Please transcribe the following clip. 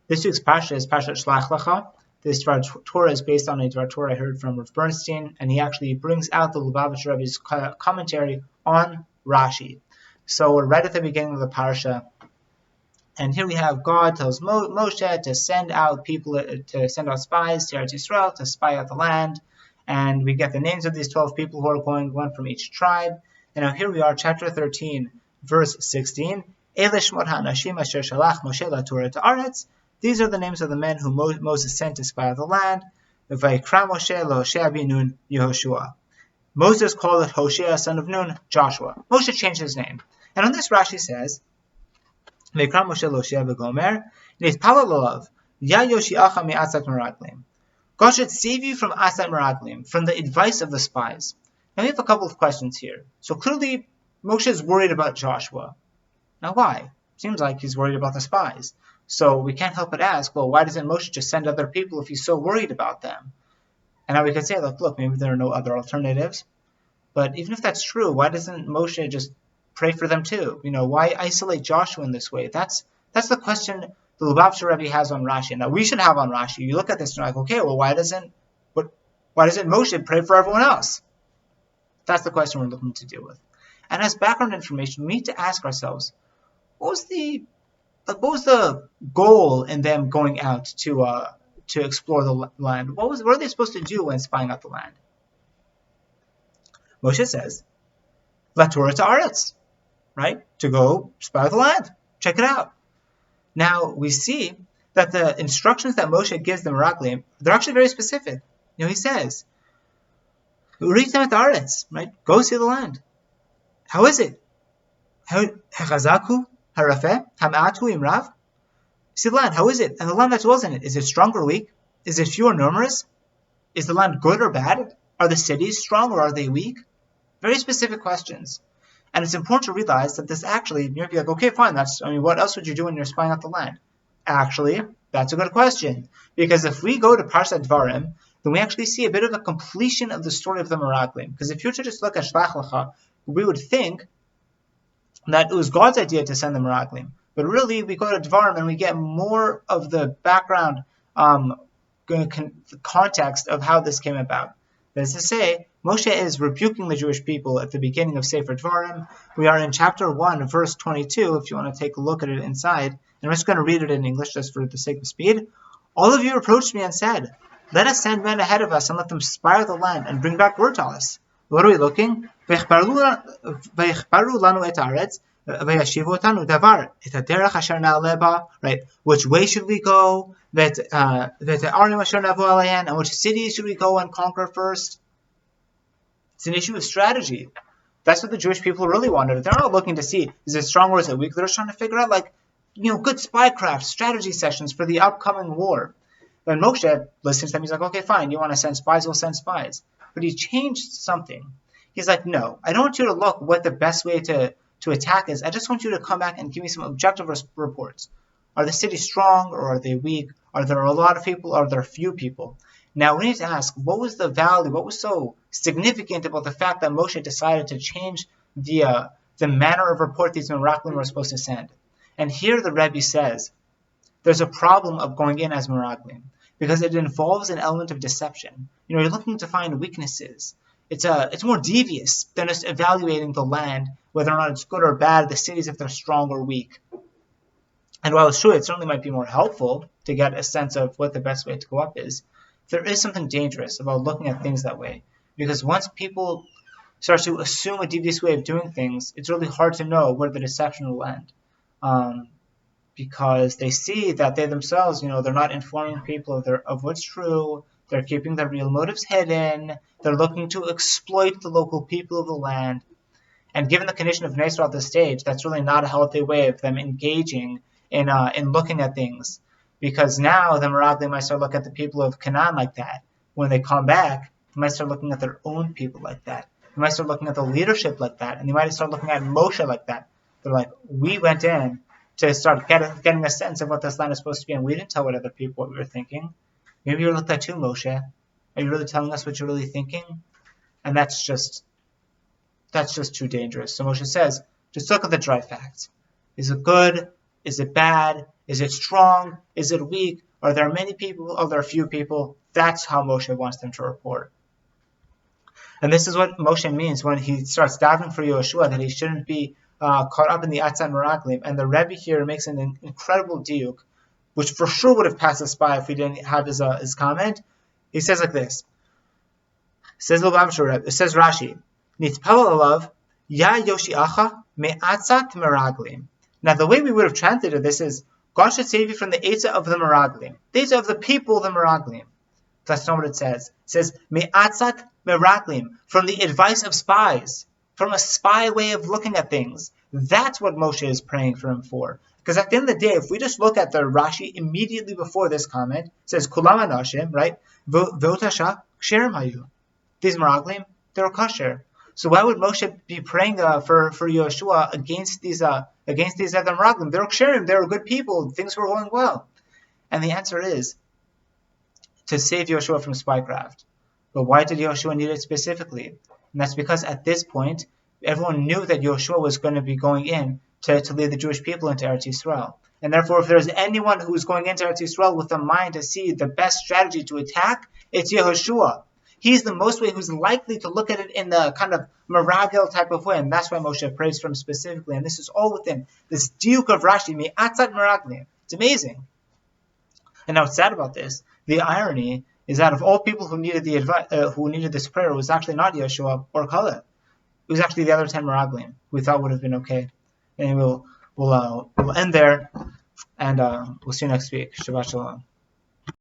This week's Parsha is Parsha Shelach Lecha. This dvar Torah is based on a dvar Torah I heard from Rav Bernstein, and he actually brings out the Lubavitcher Rebbe's commentary on Rashi. So we're right at the beginning of the Parsha, and here we have God tells Moshe to send out people, to send out spies to Eretz Yisrael to spy out the land, and we get the names of these 12 people who are going, one from each tribe. And now here we are, chapter 13, verse 16. These are the names of the men whom Moses sent to spy out the land. Moses called it Hoshea, son of Nun, Joshua. Moshe changed his name. And on this Rashi says, God should save you from Asat Meraglim, from the advice of the spies. Now we have a couple of questions here. So clearly Moshe is worried about Joshua. Now why? Seems like he's worried about the spies. So we can't help but ask, well, why doesn't Moshe just send other people if he's so worried about them? And now we could say, look, maybe there are no other alternatives. But even if that's true, why doesn't Moshe just pray for them too? Why isolate Joshua in this way? That's the question the Lubavitcher Rebbe has on Rashi. Now we should have on Rashi. You look at this and you're like, okay, well, why doesn't Moshe pray for everyone else? That's the question we're looking to deal with. And as background information, we need to ask ourselves, what was the goal in them going out to explore the land? What are they supposed to do when spying out the land? Moshe says, La Torah to Aretz, right? To go spy out the land, check it out. Now we see that the instructions that Moshe gives the Meraglim, they're actually very specific. He says, reach them at the Aretz, right? Go see the land. How is it? Hachazaku, harafeh, hamatu imrav. See the land, how is it? And the land that dwells in it, is it strong or weak? Is it few or numerous? Is the land good or bad? Are the cities strong or are they weak? Very specific questions. And it's important to realize that this actually, you're be like, okay, fine, what else would you do when you're spying out the land? Actually, that's a good question. Because if we go to Parshat Dvarim, then we actually see a bit of a completion of the story of the Meraglim. Because if you were to just look at Shelach Lecha, we would think that it was God's idea to send the Meraglim. But really, we go to Dvarim and we get more of the background context of how this came about. That is to say, Moshe is rebuking the Jewish people at the beginning of Sefer Dvarim. We are in chapter 1, verse 22, if you want to take a look at it inside. And I'm just going to read it in English just for the sake of speed. All of you approached me and said, let us send men ahead of us and let them spy out the land and bring back word to us. What are we looking? Right? Which way should we go? And which cities should we go and conquer first? It's an issue of strategy. That's what the Jewish people really wanted. They're not looking to see, is it strong or is it weak? They're just trying to figure out, good spycraft, strategy sessions for the upcoming war. When Moshe listens to them, he's like, okay, fine, you want to send spies, we'll send spies. But he changed something. He's like, no, I don't want you to look what the best way to attack is. I just want you to come back and give me some objective reports. Are the cities strong or are they weak? Are there a lot of people or are there few people? Now we need to ask, what was the value, what was so significant about the fact that Moshe decided to change the manner of report these Meraglim were supposed to send? And here the Rebbe says, there's a problem of going in as Meraglim, because it involves an element of deception. You're looking to find weaknesses. It's more devious than just evaluating the land, whether or not it's good or bad, the cities if they're strong or weak. And while it's true, it certainly might be more helpful to get a sense of what the best way to go up is, there is something dangerous about looking at things that way. Because once people start to assume a devious way of doing things, it's really hard to know where the deception will end. Because they see that they themselves, they're not informing people of what's true, they're keeping their real motives hidden, they're looking to exploit the local people of the land. And given the condition of Israel at this stage, that's really not a healthy way of them engaging in looking at things. Because now the Meraglim might start looking at the people of Canaan like that. When they come back, they might start looking at their own people like that. They might start looking at the leadership like that. And they might start looking at Moshe like that. They're like, we went in to start getting a sense of what this land is supposed to be, and we didn't tell what other people what we were thinking. Maybe you're like that too, Moshe. Are you really telling us what you're really thinking? And that's just too dangerous. So Moshe says, just look at the dry facts. Is it good? Is it bad? Is it strong? Is it weak? Are there many people? Are there few people? That's how Moshe wants them to report. And this is what Moshe means when he starts davening for Yehoshua, that he shouldn't be caught up in the Atzan Meraglim. And the Rebbe here makes an incredible diuk, which for sure would have passed us by if we didn't have his comment. He says like this. Says Lubavitcher Rebbe. It says Rashi. Nitpal alav ya Yoshiacha me'atzat meraglim. Now the way we would have translated this is, God should save you from the Eitzah of the Meraglim. The Eitzah of the people, the Meraglim. That's not what it says. It says, Me'atzat Meraglim, from the advice of spies, from a spy way of looking at things. That's what Moshe is praying for him for. Because at the end of the day, if we just look at the Rashi immediately before this comment, it says, Kulam anashim, right? V'otasha ksherim hayu. These Meraglim, they're kosher. So why would Moshe be praying for Yehoshua against these other Meraglim? They're ksherim, they're good people, things were going well. And the answer is to save Yehoshua from spycraft. But why did Yehoshua need it specifically? And that's because at this point, everyone knew that Yehoshua was going to be going in to lead the Jewish people into Eretz Yisrael. And therefore, if there's anyone who's going into Eretz Yisrael with a mind to see the best strategy to attack, it's Yehoshua. He's the most way who's likely to look at it in the kind of Meragel type of way. And that's why Moshe prays for him specifically. And this is all within this diuk of Rashi, Me'atzat Meraglim. It's amazing. And now what's sad about this, the irony is that of all people who needed this prayer, it was actually not Yehoshua or Kaleb. It was actually the other 10 Meraglim, who we thought would have been okay. And we'll end there, and we'll see you next week. Shabbat Shalom.